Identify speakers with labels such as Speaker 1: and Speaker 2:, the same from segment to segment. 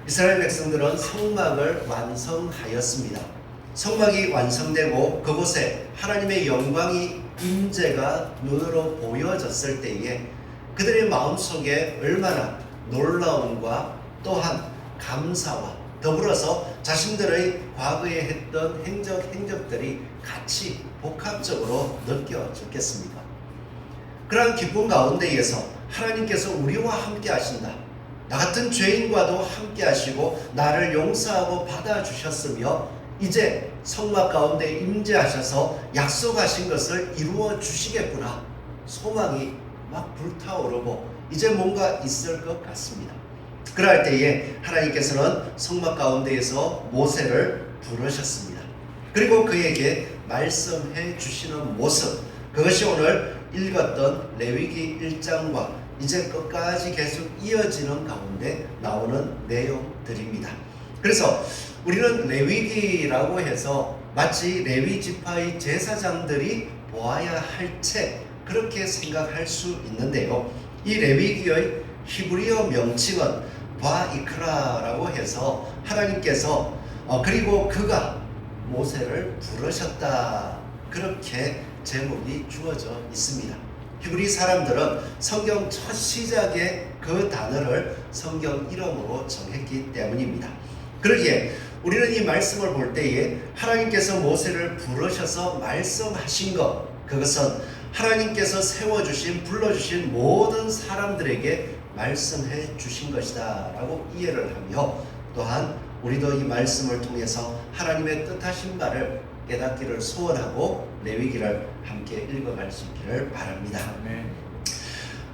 Speaker 1: 이스라엘 백성들은 성막을 완성하였습니다. 성막이 완성되고 그곳에 하나님의 영광이 임재가 눈으로 보여졌을 때에 그들의 마음속에 얼마나 놀라움과 또한 감사와 더불어서 자신들의 과거에 했던 행적들이 같이 복합적으로 느껴졌겠습니까? 그러한 기쁨 가운데에서 하나님께서 우리와 함께 하신다. 나 같은 죄인과도 함께 하시고 나를 용서하고 받아주셨으며 이제 성막 가운데 임재하셔서 약속하신 것을 이루어 주시겠구나. 소망이 막 불타오르고 이제 뭔가 있을 것 같습니다. 그럴 때에 하나님께서는 성막 가운데에서 모세를 부르셨습니다. 그리고 그에게 말씀해 주시는 모습, 그것이 오늘 읽었던 레위기 1장과 이제 끝까지 계속 이어지는 가운데 나오는 내용들입니다. 그래서 우리는 레위기라고 해서 마치 레위 지파의 제사장들이 보아야 할 책, 그렇게 생각할 수 있는데요. 이 레위기의 히브리어 명칭은 바이크라라고 해서 하나님께서 그리고 그가 모세를 부르셨다, 그렇게 제목이 주어져 있습니다. 히브리 사람들은 성경 첫 시작에 그 단어를 성경 이름으로 정했기 때문입니다. 그러기에 우리는 이 말씀을 볼 때에 하나님께서 모세를 부르셔서 말씀하신 것, 그것은 하나님께서 세워주신, 불러주신 모든 사람들에게 말씀해 주신 것이다 라고 이해를 하며, 또한 우리도 이 말씀을 통해서 하나님의 뜻하신 바를 깨닫기를 소원하고 레위기를 함께 읽어갈 수 있기를 바랍니다.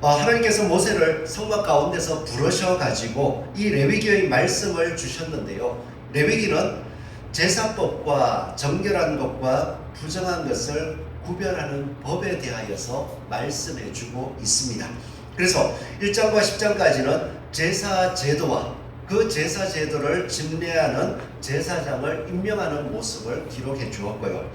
Speaker 1: 하나님께서 모세를 성막 가운데서 부르셔가지고 이 레위기의 말씀을 주셨는데요. 레위기는 제사법과 정결한 것과 부정한 것을 구별하는 법에 대하여서 말씀해 주고 있습니다. 그래서 1장과 10장까지는 제사 제도와 그 제사 제도를 집례하는 제사장을 임명하는 모습을 기록해 주었고요.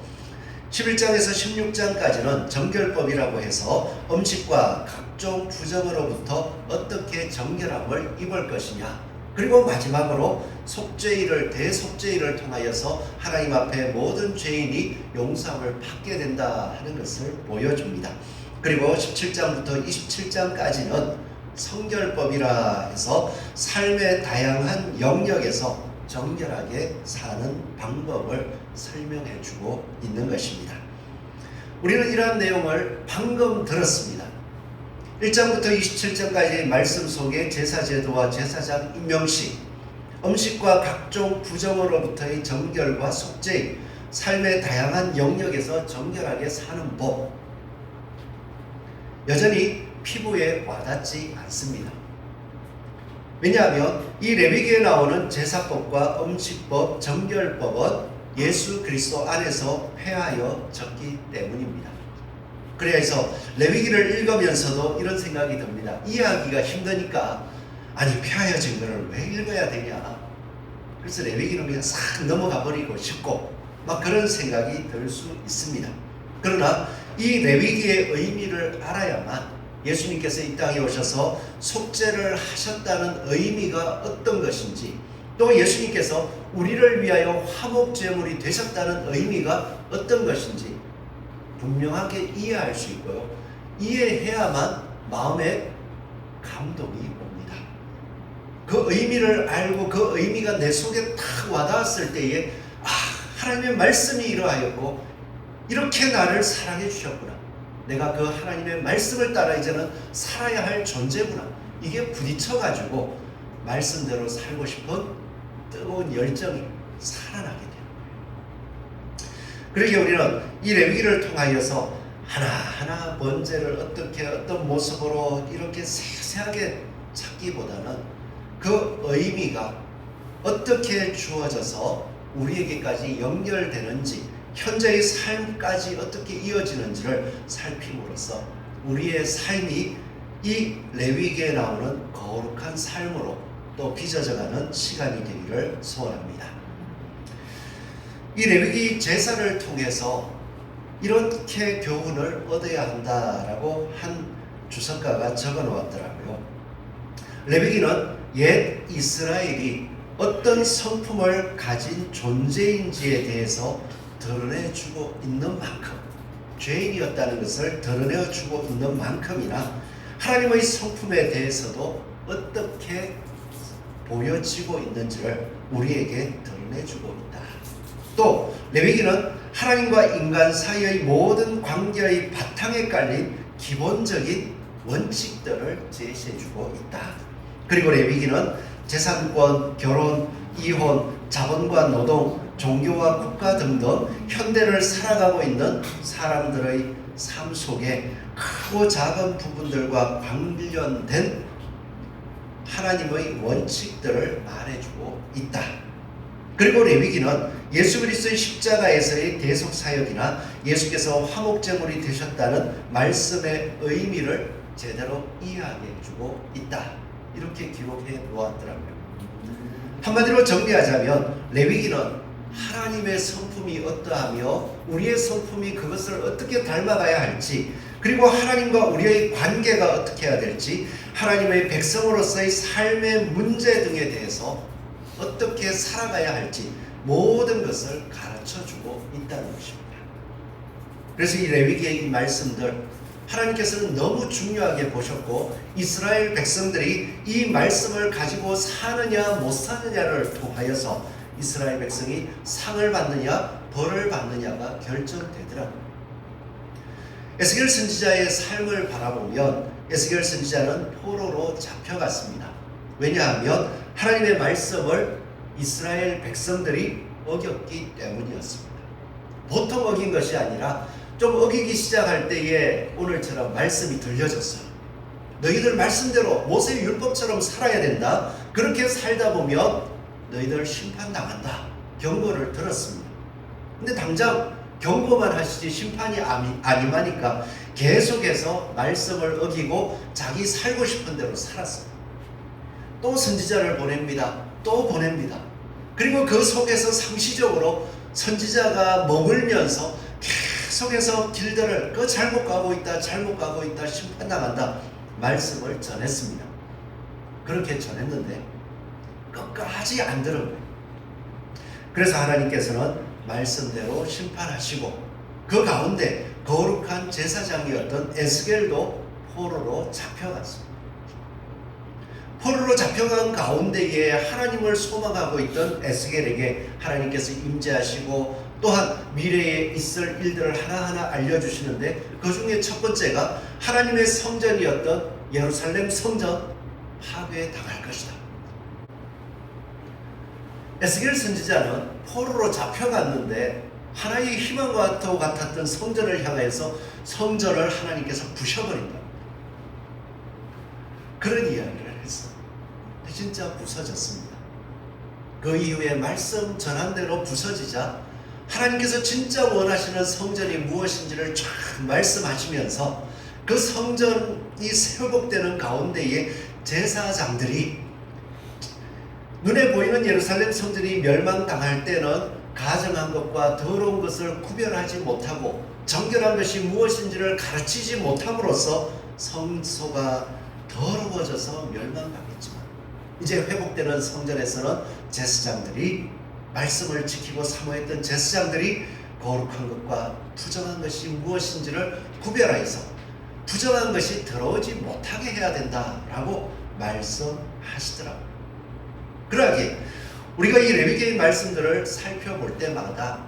Speaker 1: 11장에서 16장까지는 정결법이라고 해서 음식과 각종 부정으로부터 어떻게 정결함을 입을 것이냐, 그리고 마지막으로 속죄일을, 대속죄일을 통하여서 하나님 앞에 모든 죄인이 용서함을 받게 된다 하는 것을 보여줍니다. 그리고 17장부터 27장까지는 성결법이라 해서 삶의 다양한 영역에서 정결하게 사는 방법을 설명해 주고 있는 것입니다. 우리는 이러한 내용을 방금 들었습니다. 1장부터 27장까지의 말씀 속에 제사제도와 제사장 임명식, 음식과 각종 부정으로부터의 정결과 속죄, 삶의 다양한 영역에서 정결하게 사는 법, 여전히 피부에 와닿지 않습니다. 왜냐하면 이 레위기에 나오는 제사법과 음식법, 정결법은 예수 그리스도 안에서 폐하여졌기 때문입니다. 그래서 레위기를 읽으면서도 이런 생각이 듭니다. 이해하기가 힘드니까 아니 폐하여진 것을 왜 읽어야 되냐. 그래서 레위기는 그냥 싹 넘어가 버리고 싶고 막 그런 생각이 들 수 있습니다. 그러나 이 레위기의 의미를 알아야만 예수님께서 이 땅에 오셔서 속죄를 하셨다는 의미가 어떤 것인지, 또 예수님께서 우리를 위하여 화목제물이 되셨다는 의미가 어떤 것인지 분명하게 이해할 수 있고요. 이해해야만 마음에 감동이 옵니다. 그 의미를 알고 그 의미가 내 속에 탁 와닿았을 때에 하나님의 말씀이 이러하였고 이렇게 나를 사랑해 주셨구나. 내가 그 하나님의 말씀을 따라 이제는 살아야 할 존재구나. 이게 부딪혀가지고 말씀대로 살고 싶은 뜨거운 열정이 살아나게 돼요. 그러기에 우리는 이 레위기를 통하여서 하나하나 번제를 어떻게 어떤 모습으로 이렇게 세세하게 찾기보다는 그 의미가 어떻게 주어져서 우리에게까지 연결되는지, 현재의 삶까지 어떻게 이어지는지를 살핌으로써 우리의 삶이 이 레위기에 나오는 거룩한 삶으로 또 빚어져가는 시간이 되기를 소원합니다. 이 레위기 제사를 통해서 이렇게 교훈을 얻어야 한다라고 한 주석가가 적어 놓았더라고요. 레위기는 옛 이스라엘이 어떤 성품을 가진 존재인지에 대해서 드러내주고 있는 만큼, 죄인이었다는 것을 드러내주고 있는 만큼이나 하나님의 성품에 대해서도 어떻게 보여지고 있는지를 우리에게 드러내주고 있다. 또 레위기는 하나님과 인간 사이의 모든 관계의 바탕에 깔린 기본적인 원칙들을 제시해주고 있다. 그리고 레위기는 재산권, 결혼, 이혼, 자본과 노동, 종교와 국가 등등 현대를 살아가고 있는 사람들의 삶 속에 크고 작은 부분들과 관련된 하나님의 원칙들을 말해주고 있다. 그리고 레위기는 예수 그리스도의 십자가에서의 대속 사역이나 예수께서 화목제물이 되셨다는 말씀의 의미를 제대로 이해하게 해주고 있다. 이렇게 기록해 놓았더라고요. 한마디로 정리하자면 레위기는 하나님의 성품이 어떠하며 우리의 성품이 그것을 어떻게 닮아가야 할지, 그리고 하나님과 우리의 관계가 어떻게 해야 될지, 하나님의 백성으로서의 삶의 문제 등에 대해서 어떻게 살아가야 할지 모든 것을 가르쳐주고 있다는 것입니다. 그래서 이 레위기의 이 말씀들 하나님께서는 너무 중요하게 보셨고, 이스라엘 백성들이 이 말씀을 가지고 사느냐 못 사느냐를 통하여서 이스라엘 백성이 상을 받느냐 벌을 받느냐가 결정되더라고요. 에스겔 선지자의 삶을 바라보면 에스겔 선지자는 포로로 잡혀갔습니다. 왜냐하면 하나님의 말씀을 이스라엘 백성들이 어겼기 때문이었습니다. 보통 어긴 것이 아니라 좀 어기기 시작할 때에 오늘처럼 말씀이 들려졌어요. 너희들 말씀대로 모세의 율법처럼 살아야 된다. 그렇게 살다 보면 너희들 심판당한다. 경고를 들었습니다. 근데 당장 경고만 하시지 심판이 아니마니까 계속해서 말씀을 어기고 자기 살고 싶은 대로 살았어요. 또 선지자를 보냅니다. 또 보냅니다. 그리고 그 속에서 상시적으로 선지자가 머물면서 계속해서 길들을 잘못 가고 있다, 잘못 가고 있다, 심판당한다 말씀을 전했습니다. 그렇게 전했는데 끝까지 안 들은 거예요. 그래서 하나님께서는 말씀대로 심판하시고 그 가운데 거룩한 제사장이었던 에스겔도 포로로 잡혀갔습니다. 포로로 잡혀간 가운데에 하나님을 소망하고 있던 에스겔에게 하나님께서 임재하시고 또한 미래에 있을 일들을 하나하나 알려주시는데 그 중에 첫 번째가 하나님의 성전이었던 예루살렘 성전 파괴당할 것이다. 에스겔 선지자는 포로로 잡혀갔는데 하나의 희망과 같았던 성전을 향해서 성전을 하나님께서 부셔버린다. 그런 이야기를 했어. 진짜 부서졌습니다. 그 이후에 말씀 전한 대로 부서지자 하나님께서 진짜 원하시는 성전이 무엇인지를 쫙 말씀하시면서 그 성전이 회복되는 가운데에 제사장들이 눈에 보이는 예루살렘 성전이 멸망당할 때는 가증한 것과 더러운 것을 구별하지 못하고 정결한 것이 무엇인지를 가르치지 못함으로써 성소가 더러워져서 멸망당했지만 이제 회복되는 성전에서는 제사장들이 말씀을 지키고 사모했던 제사장들이 거룩한 것과 부정한 것이 무엇인지를 구별하여서 부정한 것이 들어오지 못하게 해야 된다라고 말씀하시더라고요. 그러하기에 우리가 이 레위기의 말씀들을 살펴볼 때마다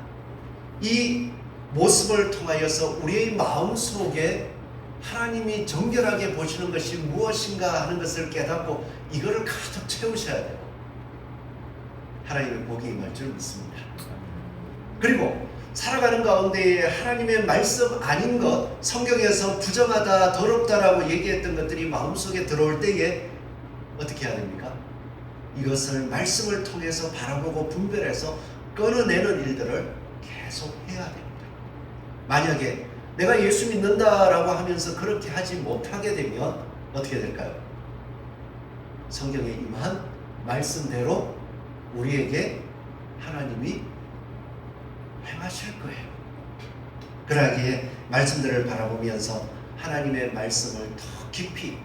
Speaker 1: 이 모습을 통하여서 우리의 마음속에 하나님이 정결하게 보시는 것이 무엇인가 하는 것을 깨닫고 이거를 가득 채우셔야 돼요. 하나님의 복이 임할 줄 믿습니다. 그리고 살아가는 가운데 하나님의 말씀 아닌 것, 성경에서 부정하다, 더럽다라고 얘기했던 것들이 마음속에 들어올 때에 어떻게 해야 됩니까? 이것을 말씀을 통해서 바라보고 분별해서 끊어내는 일들을 계속 해야 됩니다. 만약에 내가 예수 믿는다라고 하면서 그렇게 하지 못하게 되면 어떻게 될까요? 성경에 임한 말씀대로 우리에게 하나님이 행하실 거예요. 그러기에 말씀들을 바라보면서 하나님의 말씀을 더 깊이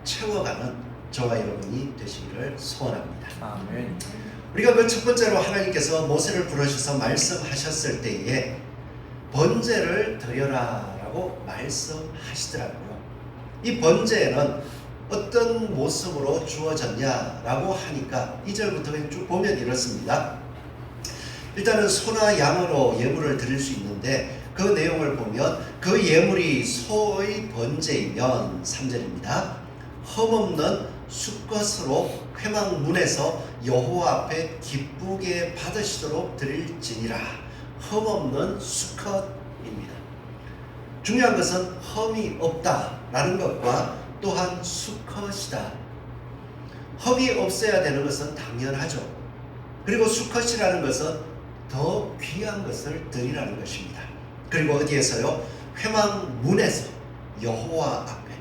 Speaker 1: 채워가는 저와 여러분이 되시기를 소원합니다.
Speaker 2: 아멘.
Speaker 1: 우리가 그 첫 번째로 하나님께서 모세를 부르셔서 말씀하셨을 때에 번제를 드려라 라고 말씀하시더라고요. 이 번제는 어떤 모습으로 주어졌냐라고 하니까 2절부터 쭉 보면 이렇습니다. 일단은 소나 양으로 예물을 드릴 수 있는데 그 내용을 보면 그 예물이 소의 번제이면 3절입니다. 흠없는 수컷으로 회막문에서 여호와 앞에 기쁘게 받으시도록 드릴지니라. 흠없는 수컷입니다. 중요한 것은 흠이 없다라는 것과 또한 수컷이다. 흠이 없어야 되는 것은 당연하죠. 그리고 수컷이라는 것은 더 귀한 것을 드리라는 것입니다. 그리고 어디에서요? 회막문에서 여호와 앞에.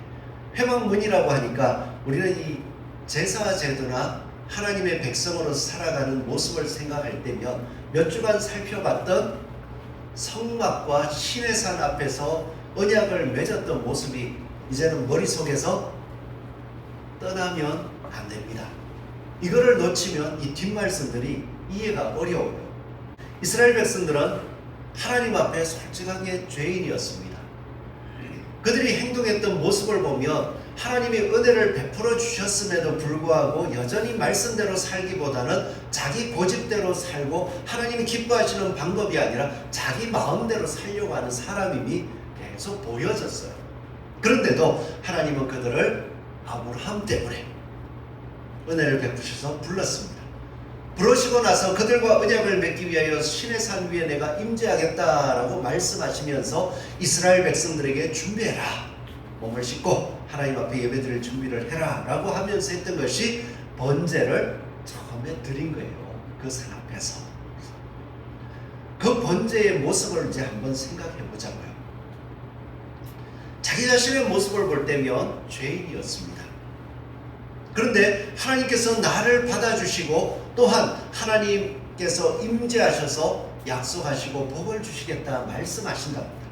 Speaker 1: 회막문이라고 하니까 우리는 이 제사 제도나 하나님의 백성으로 살아가는 모습을 생각할 때면 몇 주간 살펴봤던 성막과 시내산 앞에서 언약을 맺었던 모습이 이제는 머릿속에서 떠나면 안 됩니다. 이거를 놓치면 이 뒷말씀들이 이해가 어려워요. 이스라엘 백성들은 하나님 앞에 솔직하게 죄인이었습니다. 그들이 행동했던 모습을 보면 하나님이 은혜를 베풀어 주셨음에도 불구하고 여전히 말씀대로 살기보다는 자기 고집대로 살고 하나님이 기뻐하시는 방법이 아니라 자기 마음대로 살려고 하는 사람임이 계속 보여졌어요. 그런데도 하나님은 그들을 아브라함 때문에 은혜를 베푸셔서 불렀습니다. 부르시고 나서 그들과 언약을 맺기 위하여 신의 산 위에 내가 임재하겠다라고 말씀하시면서 이스라엘 백성들에게 준비해라. 몸을 씻고 하나님 앞에 예배드릴 준비를 해라 라고 하면서 했던 것이 번제를 처음에 드린 거예요. 그 산 앞에서. 그 번제의 모습을 이제 한번 생각해 보자고요. 자기 자신의 모습을 볼 때면 죄인이었습니다. 그런데 하나님께서 나를 받아주시고 또한 하나님께서 임재하셔서 약속하시고 복을 주시겠다 말씀하신답니다.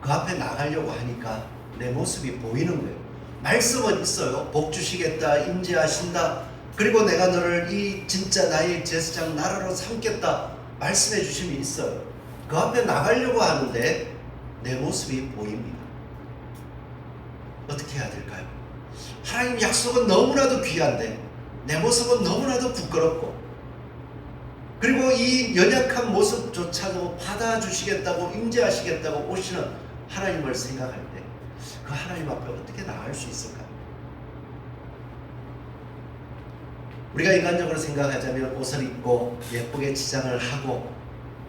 Speaker 1: 그 앞에 나가려고 하니까 내 모습이 보이는 거예요. 말씀은 있어요. 복 주시겠다, 임재하신다. 그리고 내가 너를 이 진짜 나의 제사장 나라로 삼겠다 말씀해 주심이 있어요. 그 앞에 나가려고 하는데 내 모습이 보입니다. 어떻게 해야 될까요? 하나님 약속은 너무나도 귀한데 내 모습은 너무나도 부끄럽고 그리고 이 연약한 모습조차도 받아주시겠다고 임재하시겠다고 오시는 하나님을 생각할 때 그 하나님 앞에 어떻게 나갈 수 있을까요? 우리가 인간적으로 생각하자면 옷을 입고 예쁘게 치장을 하고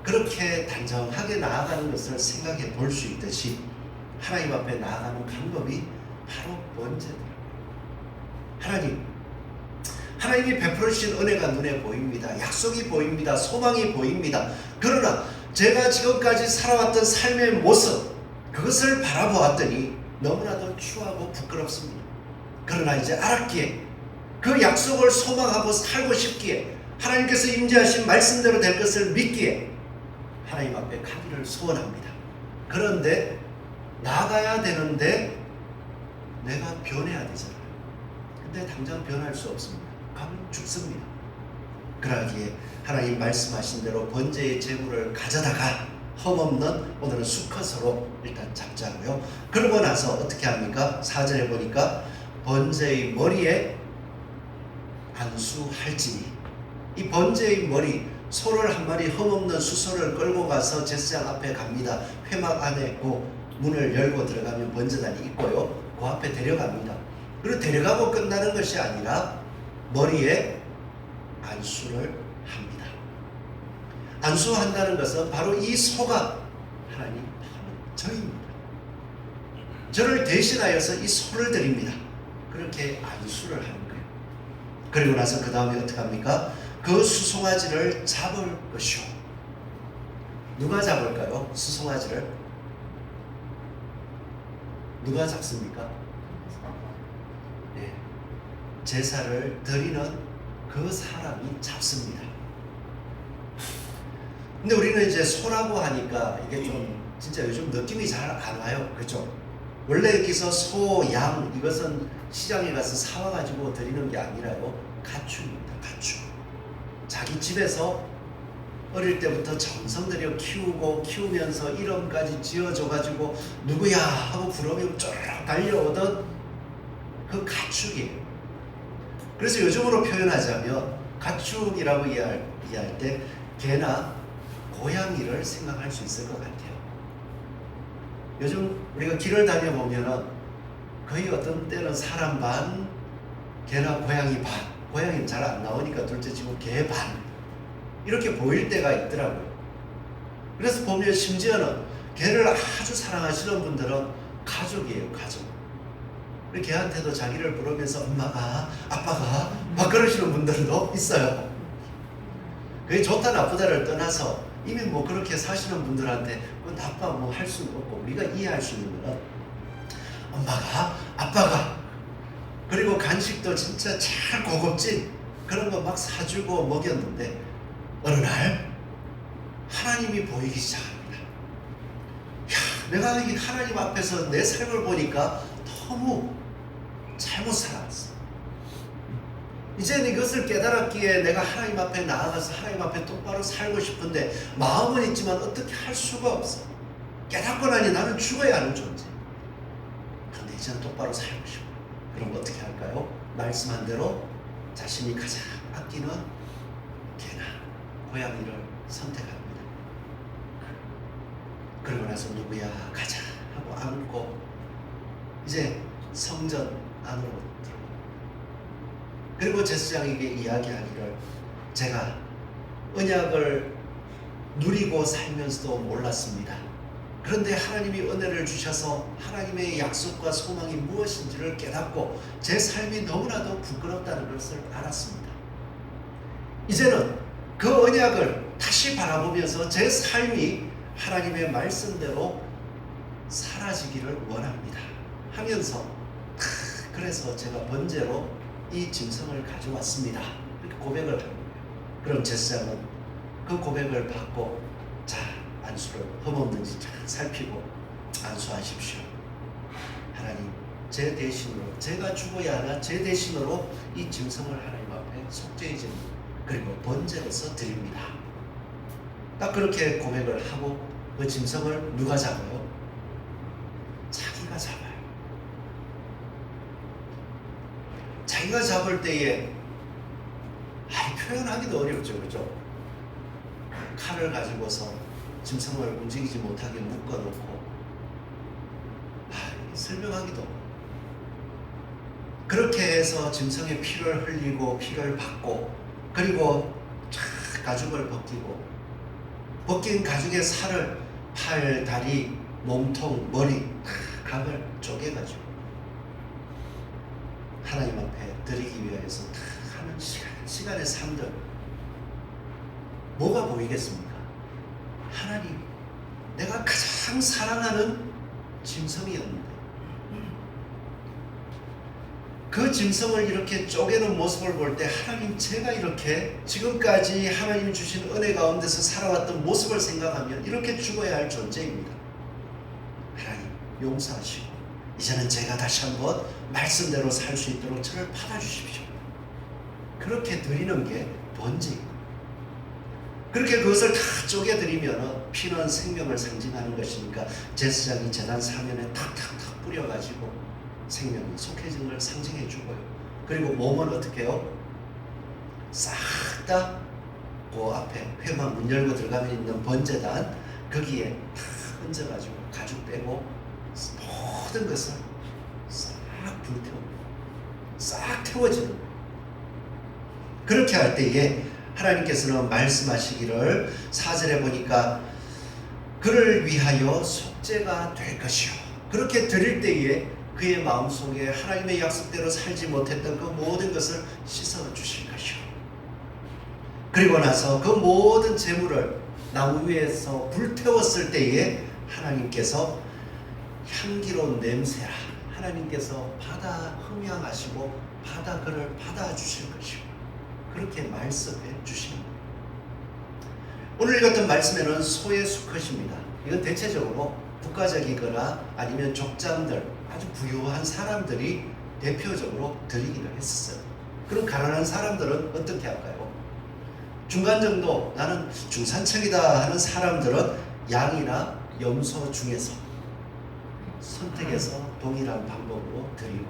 Speaker 1: 그렇게 단정하게 나아가는 것을 생각해 볼 수 있듯이 하나님 앞에 나아가는 방법이 바로 번제더라고요. 하나님이 베풀어 주신 은혜가 눈에 보입니다. 약속이 보입니다. 소망이 보입니다. 그러나 제가 지금까지 살아왔던 삶의 모습 그것을 바라보았더니 너무나도 추하고 부끄럽습니다. 그러나 이제 알았기에 그 약속을 소망하고 살고 싶기에 하나님께서 임재하신 말씀대로 될 것을 믿기에 하나님 앞에 가기를 소원합니다. 그런데 나가야 되는데 내가 변해야 되잖아요. 근데 당장 변할 수 없습니다. 가면 죽습니다. 그러기에 하나님 말씀하신 대로 번제의 제물을 가져다가 흠없는 오늘은 수컷으로 일단 잡자고요. 그러고 나서 어떻게 합니까? 4절에 보니까 번제의 머리에 안수할지니 이 번제의 머리 소를 한 마리 흠없는 수소를 끌고 가서 제사장 앞에 갑니다. 회막 안에 그 문을 열고 들어가면 번제단이 있고요. 그 앞에 데려갑니다. 그리고 데려가고 끝나는 것이 아니라 머리에 안수를 합니다. 안수한다는 것은 바로 이 소가 하나님 저입니다. 저를 대신하여서 이 소를 드립니다. 그렇게 안수를 하는 거예요. 그리고 나서 그 다음에 어떻게 합니까? 그 수송아지를 잡을 것이요. 누가 잡을까요? 수송아지를 누가 잡습니까? 네. 제사를 드리는 그 사람이 잡습니다. 근데 우리는 이제 소라고 하니까 이게 좀 진짜 요즘 느낌이 잘 안 와요. 그죠? 원래 여기서 소, 양 이것은 시장에 가서 사와가지고 드리는 게 아니라요. 가축입니다. 가축. 아주 집에서 어릴 때부터 정성 들여 키우면서 이름까지 지어줘가지고 누구야 하고 부르면 쭉 달려오던 그 가축이에요. 그래서 요즘으로 표현하자면 가축이라고 이해할 때 개나 고양이를 생각할 수 있을 것 같아요. 요즘 우리가 길을 다녀보면 거의 어떤 때는 사람 반, 개나 고양이 반, 고양이는 잘 안 나오니까 둘째 치고 개 반, 이렇게 보일 때가 있더라고요. 그래서 보면 심지어는 개를 아주 사랑하시는 분들은 가족이에요, 가족. 개한테도 자기를 부르면서 엄마가, 아빠가 막 그러시는 분들도 있어요. 그게 좋다 나쁘다를 떠나서 이미 뭐 그렇게 사시는 분들한테 나빠 뭐 할 수는 없고, 우리가 이해할 수 있는 거는 엄마가, 아빠가, 그리고 간식도 진짜 잘 고급진 그런 거 막 사주고 먹였는데 어느 날 하나님이 보이기 시작합니다. 야, 내가 이 하나님 앞에서 내 삶을 보니까 너무 잘못 살아왔어. 이제는 이것을 깨달았기에 내가 하나님 앞에 나아가서 하나님 앞에 똑바로 살고 싶은데 마음은 있지만 어떻게 할 수가 없어. 깨닫고 나니 나는 죽어야 하는 존재. 그런데 이제는 똑바로 살고 싶어. 그럼 어떻게 할까요? 말씀한 대로 자신이 가장 아끼는 개나 고양이를 선택합니다. 그러고 나서 누구야 가자 하고 안고 이제 성전 안으로 들어갑니다. 그리고 제사장에게 이야기하기를 제가 언약을 누리고 살면서도 몰랐습니다. 그런데 하나님이 은혜를 주셔서 하나님의 약속과 소망이 무엇인지를 깨닫고 제 삶이 너무나도 부끄럽다는 것을 알았습니다. 이제는 그 언약을 다시 바라보면서 제 삶이 하나님의 말씀대로 사라지기를 원합니다 하면서 그래서 제가 번제로 이 짐승을 가져왔습니다. 이렇게 고백을 합니다. 그럼 제사장은 그 고백을 받고 자, 안수를 흠없는지 잘 살피고 안수하십시오. 하나님, 제 대신으로 제가 죽어야 하나 제 대신으로 이 짐승을 하나님 앞에 속죄해 줍니다. 그리고 번제로서 드립니다. 딱 그렇게 고백을 하고 그 짐승을 누가 잡아요? 자기가 잡아요. 자기가 잡을 때에 표현하기도 어렵죠, 그죠? 칼을 가지고서 짐승을 움직이지 못하게 묶어놓고 설명하기도 그렇게 해서 짐승의 피를 흘리고 피를 받고 그리고 가죽을 벗긴 가죽의 살을 팔, 다리, 몸통, 머리 각을 쪼개가지고 하나님 앞에 드리기 위해서 하는 시간의 삶들 뭐가 보이겠습니까? 하나님, 내가 가장 사랑하는 짐승이었는데 그 짐승을 이렇게 쪼개는 모습을 볼 때 하나님, 제가 이렇게 지금까지 하나님 주신 은혜 가운데서 살아왔던 모습을 생각하면 이렇게 죽어야 할 존재입니다. 하나님 용서하시고 이제는 제가 다시 한번 말씀대로 살 수 있도록 저를 받아주십시오. 그렇게 드리는 게 번제입니다. 그렇게 그것을 다 쪼개드리면 피는 생명을 상징하는 것이니까 제사장이 제단 사면에 탁탁탁 뿌려가지고 생명이 속해진 걸 상징해 주고요. 그리고 몸은 어떻게 해요? 싹 다 그 앞에 회막 문 열고 들어가면 있는 번제단 거기에 다 얹어가지고 가죽 빼고 모든 것을 싹 불태웁니다. 싹 태워지는 거예요. 그렇게 할 때에 하나님께서는 말씀하시기를 4절에 보니까 그를 위하여 속죄가 될 것이요. 그렇게 드릴 때에 그의 마음속에 하나님의 약속대로 살지 못했던 그 모든 것을 씻어 주실 것이요. 그리고 나서 그 모든 재물을 나무 위에서 불태웠을 때에 하나님께서 향기로운 냄새라 하나님께서 받아 흠양하시고 받아 그를 받아 주실 것이요. 그렇게 말씀해 주시는 거예요. 오늘 읽었던 말씀에는 소의 수컷입니다. 이건 대체적으로 국가적이거나 아니면 족장들 아주 부유한 사람들이 대표적으로 드리기를 했었어요. 그럼 가난한 사람들은 어떻게 할까요? 중간 정도, 나는 중산층이다 하는 사람들은 양이나 염소 중에서 선택해서 동일한 방법으로 드리고,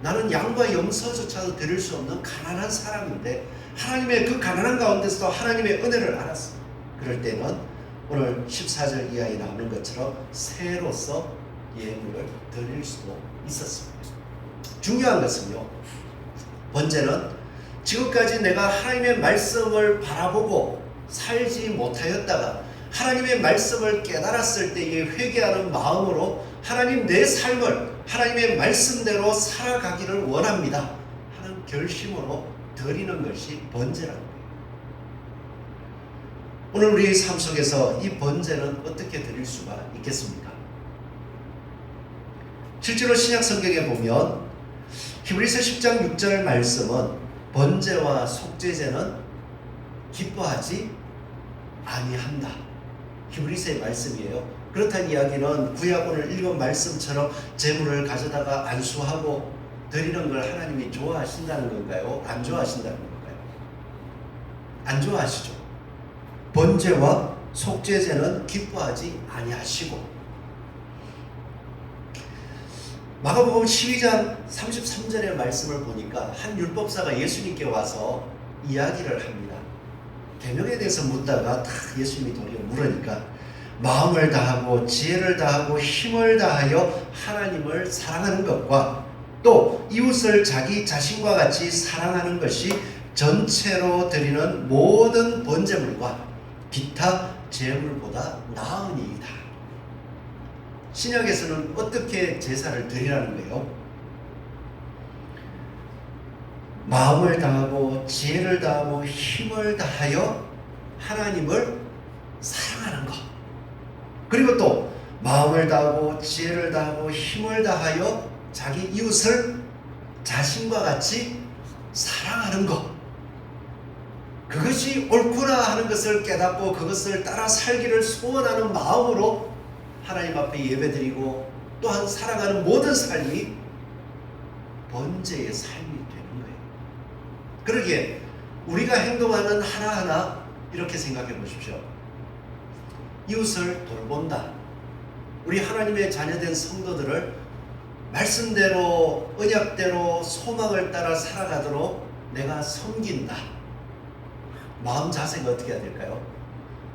Speaker 1: 나는 양과 염소조차도 드릴 수 없는 가난한 사람인데 하나님의 그 가난한 가운데서도 하나님의 은혜를 알았어. 그럴 때는 오늘 14절 이하에 나오는 것처럼 새로서 예물을 드릴 수도 있었습니다. 중요한 것은요, 번제는 지금까지 내가 하나님의 말씀을 바라보고 살지 못하였다가 하나님의 말씀을 깨달았을 때에 회개하는 마음으로 하나님 내 삶을 하나님의 말씀대로 살아가기를 원합니다 하는 결심으로 드리는 것이 번제라는 거예요. 오늘 우리의 삶 속에서 이 번제는 어떻게 드릴 수가 있겠습니까? 실제로 신약 성경에 보면 히브리서 10장 6절 말씀은 번제와 속죄제는 기뻐하지 아니한다. 히브리서의 말씀이에요. 그렇다는 이야기는 구약 오늘 읽은 말씀처럼 제물을 가져다가 안수하고 드리는 걸 하나님이 좋아하신다는 건가요? 안 좋아하신다는 건가요? 안 좋아하시죠. 번제와 속죄제는 기뻐하지 아니하시고, 마가복음 12장 33절의 말씀을 보니까 한 율법사가 예수님께 와서 이야기를 합니다. 계명에 대해서 묻다가 다 예수님이 도리어 물으니까 마음을 다하고 지혜를 다하고 힘을 다하여 하나님을 사랑하는 것과 또 이웃을 자기 자신과 같이 사랑하는 것이 전체로 드리는 모든 번제물과 기타 제물보다 나으니이다. 신약에서는 어떻게 제사를 드리라는 거예요? 마음을 다하고 지혜를 다하고 힘을 다하여 하나님을 사랑하는 것, 그리고 또 마음을 다하고 지혜를 다하고 힘을 다하여 자기 이웃을 자신과 같이 사랑하는 것, 그것이 옳구나 하는 것을 깨닫고 그것을 따라 살기를 소원하는 마음으로 하나님 앞에 예배드리고 또한 살아가는 모든 삶이 번제의 삶이 되는 거예요. 그러기에 우리가 행동하는 하나하나 이렇게 생각해 보십시오. 이웃을 돌본다. 우리 하나님의 자녀된 성도들을 말씀대로 언약대로 소망을 따라 살아가도록 내가 섬긴다. 마음 자세가 어떻게 해야 될까요?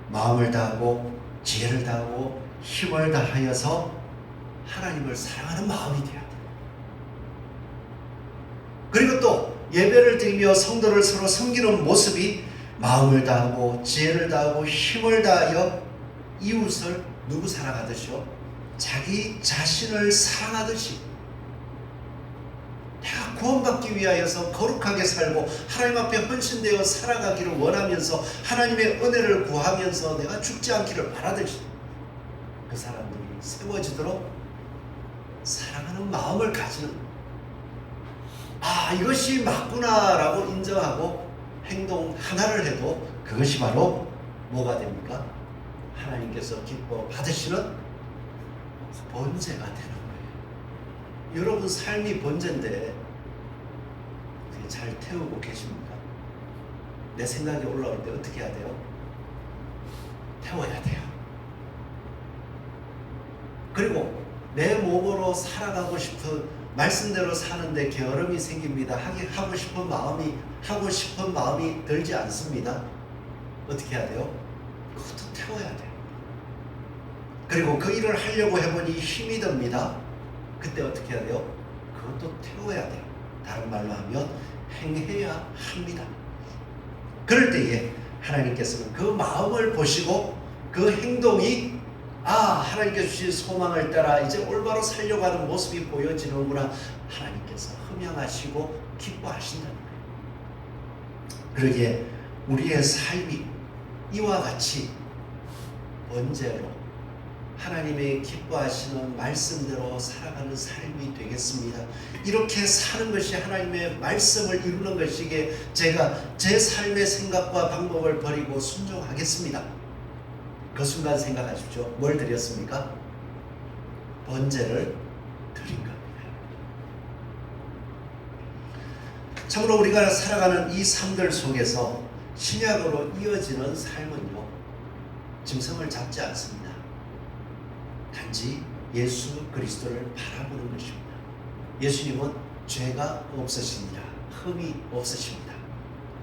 Speaker 1: 마음을 다하고 지혜를 다하고 힘을 다하여서 하나님을 사랑하는 마음이 돼야 돼요. 그리고 또 예배를 드리며 성도를 서로 섬기는 모습이 마음을 다하고 지혜를 다하고 힘을 다하여 이웃을 누구 사랑하듯이요? 자기 자신을 사랑하듯이 내가 구원받기 위하여서 거룩하게 살고 하나님 앞에 헌신되어 살아가기를 원하면서 하나님의 은혜를 구하면서 내가 죽지 않기를 바라듯이 그 사람들이 세워지도록 사랑하는 마음을 가지는, 이것이 맞구나 라고 인정하고 행동 하나를 해도 그것이 바로 뭐가 됩니까? 하나님께서 기뻐 받으시는 번제가 되는 거예요. 여러분 삶이 번제인데 잘 태우고 계십니까? 내 생각이 올라올 때 어떻게 해야 돼요? 태워야 돼요. 그리고 내 몸으로 살아가고 싶은, 말씀대로 사는데 게으름이 생깁니다. 하고 싶은 마음이 들지 않습니다. 어떻게 해야 돼요? 그것도 태워야 돼요. 그리고 그 일을 하려고 해보니 힘이 듭니다. 그때 어떻게 해야 돼요? 그것도 태워야 돼요. 다른 말로 하면 행해야 합니다. 그럴 때에 하나님께서는 그 마음을 보시고 그 행동이 하나님께서 주신 소망을 따라 이제 올바로 살려고 하는 모습이 보여지는구나. 하나님께서 흠양하시고 기뻐하신다는 거예요. 그러기에 우리의 삶이 이와 같이 번제로 하나님의 기뻐하시는 말씀대로 살아가는 삶이 되겠습니다. 이렇게 사는 것이 하나님의 말씀을 이루는 것이기에 제가 제 삶의 생각과 방법을 버리고 순종하겠습니다. 그 순간 생각하십시오. 뭘 드렸습니까? 번제를 드린 겁니다. 참으로 우리가 살아가는 이 삶들 속에서 신약으로 이어지는 삶은요, 짐승을 잡지 않습니다. 단지 예수 그리스도를 바라보는 것입니다. 예수님은 죄가 없으십니다. 흠이 없으십니다.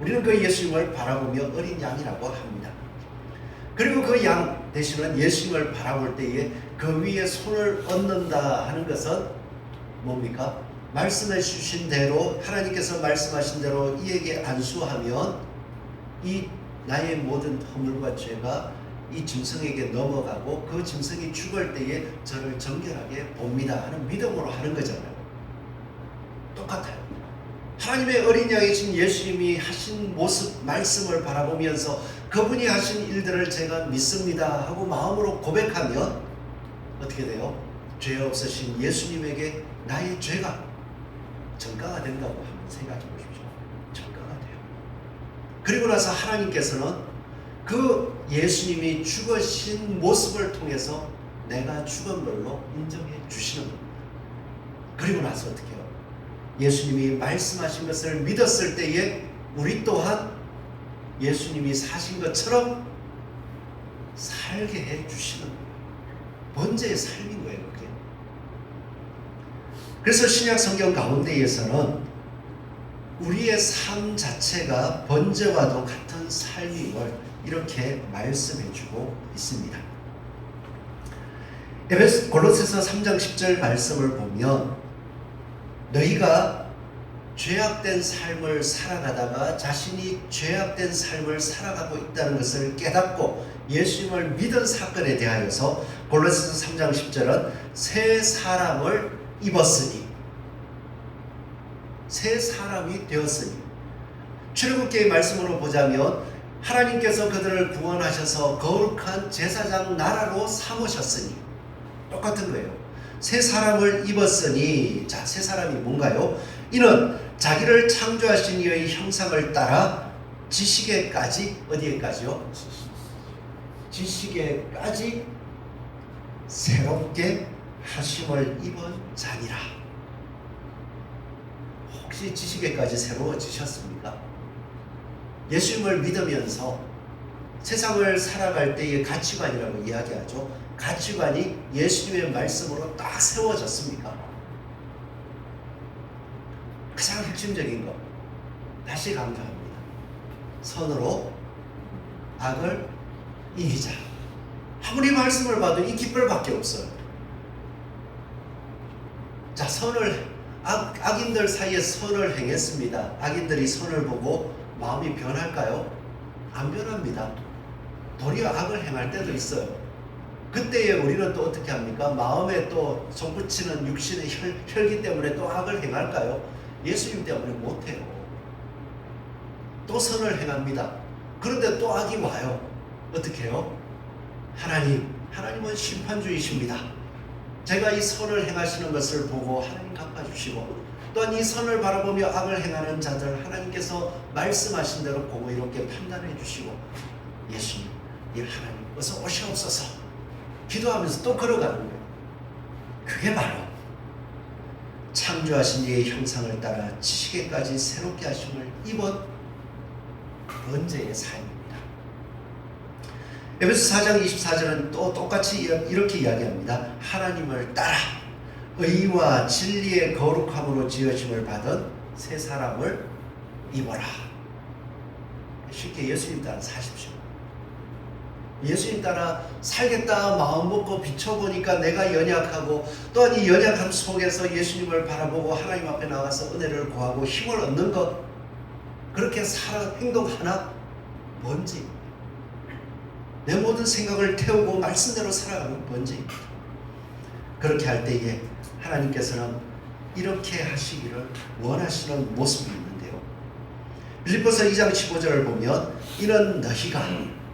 Speaker 1: 우리는 그 예수님을 바라보며 어린 양이라고 합니다. 그리고 그 양 대신은 예수님을 바라볼 때에 그 위에 손을 얹는다 하는 것은 뭡니까? 말씀해 주신 대로, 하나님께서 말씀하신 대로 이에게 안수하면 이 나의 모든 허물과 죄가 이 짐승에게 넘어가고 그 짐승이 죽을 때에 저를 정결하게 봅니다 하는 믿음으로 하는 거잖아요. 똑같아요. 하나님의 어린 양이신 예수님이 하신 모습, 말씀을 바라보면서 그분이 하신 일들을 제가 믿습니다 하고 마음으로 고백하면 어떻게 돼요? 죄 없으신 예수님에게 나의 죄가 전가가 된다고 한번 생각해 보십시오. 전가가 돼요. 그리고 나서 하나님께서는 그 예수님이 죽으신 모습을 통해서 내가 죽은 걸로 인정해 주시는 겁니다. 그리고 나서 어떻게 해요? 예수님이 말씀하신 것을 믿었을 때에 우리 또한 예수님이 사신 것처럼 살게 해 주시는 번제의 삶인 거예요. 그게. 그래서 신약 성경 가운데에서는 우리의 삶 자체가 번제와도 같은 삶임을 이렇게 말씀해 주고 있습니다. 골로새서 3장 10절 말씀을 보면 너희가 죄악된 삶을 살아가다가 자신이 죄악된 삶을 살아가고 있다는 것을 깨닫고 예수님을 믿은 사건에 대하여서 골로새서 3장 10절은 새 사람을 입었으니, 새 사람이 되었으니, 출애굽기의 말씀으로 보자면 하나님께서 그들을 구원하셔서 거룩한 제사장 나라로 삼으셨으니 똑같은 거예요. 새 사람을 입었으니, 자, 새 사람이 뭔가요? 이는 자기를 창조하신 이의 형상을 따라 지식에까지, 어디에까지요? 지식에까지 새롭게 하심을 입은 자니라. 혹시 지식에까지 새로워지셨습니까? 예수님을 믿으면서 세상을 살아갈 때의 가치관이라고 이야기하죠. 가치관이 예수님의 말씀으로 딱 세워졌습니까? 가장 핵심적인 것, 다시 강조합니다. 선으로 악을 이기자. 아무리 말씀을 봐도 이 깃발밖에 없어요. 자, 악인들 사이에 선을 행했습니다. 악인들이 선을 보고 마음이 변할까요? 안 변합니다. 도리어 악을 행할 때도 있어요. 그때에 우리는 또 어떻게 합니까? 마음에 또 솟구치는 육신의 혈기 때문에 또 악을 행할까요? 예수님 때문에 못해요. 또 선을 행합니다. 그런데 또 악이 와요. 어떻게 해요? 하나님은 심판주이십니다. 제가 이 선을 행하시는 것을 보고 하나님 갚아주시고, 또한 이 선을 바라보며 악을 행하는 자들 하나님께서 말씀하신 대로 공의롭게 판단해 주시고, 예수님, 이 하나님 어서 오시옵소서 기도하면서 또 걸어가는 거예요. 그게 바로 창조하신 이의 형상을 따라 지식에까지 새롭게 하심을 입은 번제의 삶입니다. 에베소 4장 24절은 또 똑같이 이렇게 이야기합니다. 하나님을 따라 의와 진리의 거룩함으로 지으심을 받은 새 사람을 입어라. 쉽게 예수님 따라 사십시오. 예수님 따라 살겠다 마음 먹고 비춰보니까 내가 연약하고, 또한 이 연약함 속에서 예수님을 바라보고 하나님 앞에 나가서 은혜를 구하고 힘을 얻는 것, 그렇게 행동하나 번제입니다. 내 모든 생각을 태우고 말씀대로 살아가는 번제입니다. 그렇게 할 때에 하나님께서는 이렇게 하시기를 원하시는 모습이 있는데요. 빌립보서 2장 15절을 보면 이는 너희가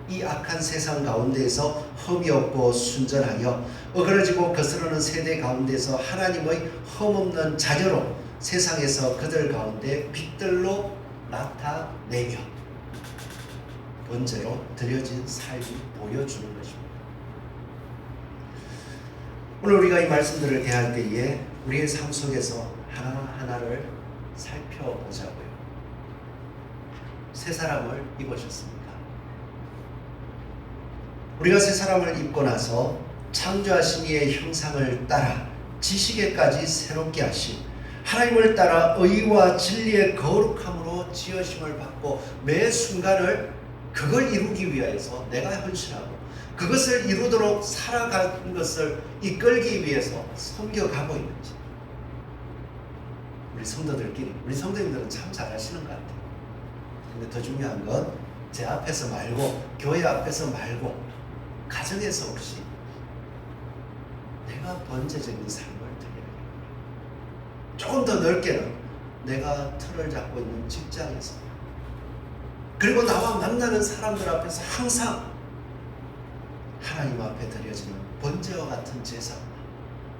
Speaker 1: 이 악한 세상 가운데에서 흠이 없고 순전하여 어그러지고 거스르는 세대 가운데서 하나님의 흠없는 자녀로 세상에서 그들 가운데 빛들로 나타내며 번제로 드려진 삶을 보여주는 것입니다. 오늘 우리가 이 말씀들을 대할 때에 우리의 삶 속에서 하나하나를 살펴보자고요. 새 사람을 입으셨습니까? 우리가 새 사람을 입고 나서 창조하신 이의 형상을 따라 지식에까지 새롭게 하신 하나님을 따라 의와 진리의 거룩함으로 지으심을 받고 매 순간을 그걸 이루기 위하여서 내가 헌신하고 그것을 이루도록 살아가는 것을 이끌기 위해서 섬겨가고 있는지, 우리 성도들끼리, 우리 성도님들은 참 잘하시는 것 같아요. 근데 더 중요한 건 제 앞에서 말고, 교회 앞에서 말고, 가정에서 혹시 내가 번제적인 삶을 드려야 조금 더 넓게는 내가 틀을 잡고 있는 직장에서, 그리고 나와 만나는 사람들 앞에서 항상 하나님 앞에 드려지는 번제와 같은 제사,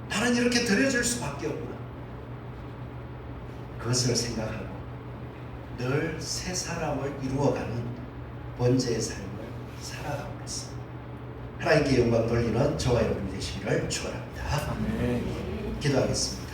Speaker 1: 나는 이렇게 드려질 수밖에 없구나, 그것을 생각하고 늘 새 사람을 이루어가는 번제의 삶을 살아가고 있습니다. 하나님께 영광 돌리는 저와 여러분이 되시기를 축원합니다.
Speaker 2: 아멘.
Speaker 1: 기도하겠습니다.